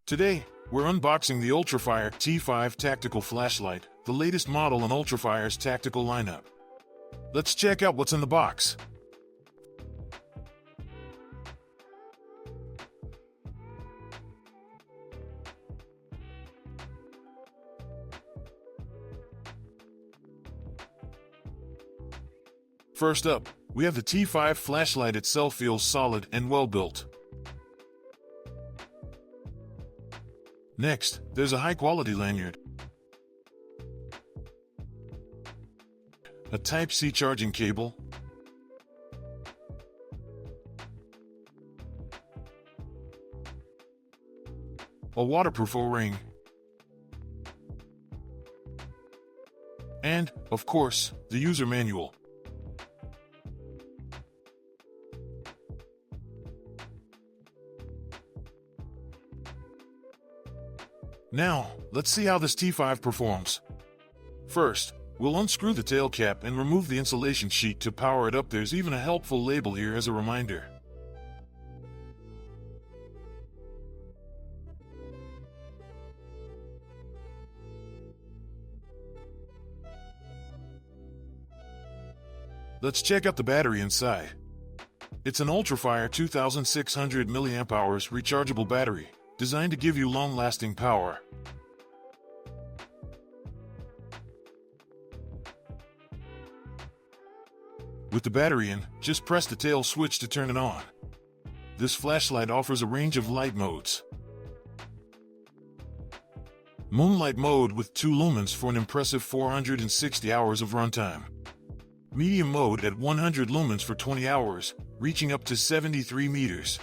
Today, we're unboxing the UltraFire T5 Tactical Flashlight, the latest model in UltraFire's tactical lineup. Let's check out what's in the box. First up, we have the T5 flashlight itself. Feels solid and well built. Next, there's a high-quality lanyard, a Type-C charging cable, a waterproof O-ring, and, of course, the user manual. Now, let's see how this T5 performs. First, we'll unscrew the tail cap and remove the insulation sheet to power it up. There's even a helpful label here as a reminder. Let's check out the battery inside. It's an UltraFire 2600 mAh rechargeable battery, designed to give you long-lasting power. With the battery in, just press the tail switch to turn it on. This flashlight offers a range of light modes. Moonlight mode with 2 lumens for an impressive 460 hours of runtime. Medium mode at 100 lumens for 20 hours, reaching up to 73 meters.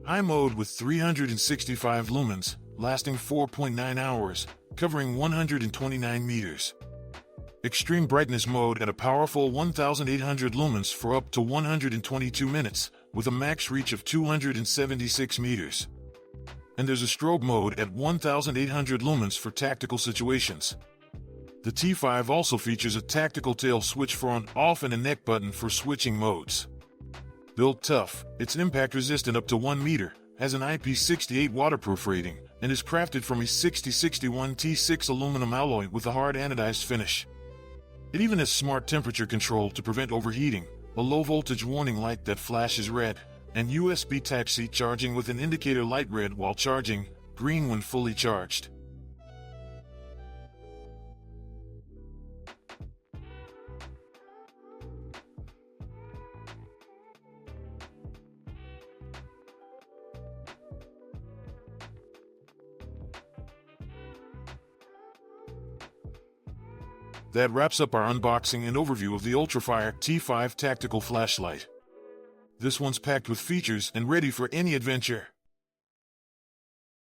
High mode with 365 lumens, lasting 4.9 hours, covering 129 meters. Extreme brightness mode at a powerful 1800 lumens for up to 122 minutes, with a max reach of 276 meters. And there's a strobe mode at 1800 lumens for tactical situations. The T5 also features a tactical tail switch for on, off, and a neck button for switching modes. Built tough, it's impact resistant up to 1 meter, has an IP68 waterproof rating, and is crafted from a 6061 T6 aluminum alloy with a hard anodized finish. It even has smart temperature control to prevent overheating, a low voltage warning light that flashes red, and USB Type-C charging with an indicator light red while charging, green when fully charged. That wraps up our unboxing and overview of the UltraFire T5 Tactical Flashlight. This one's packed with features and ready for any adventure.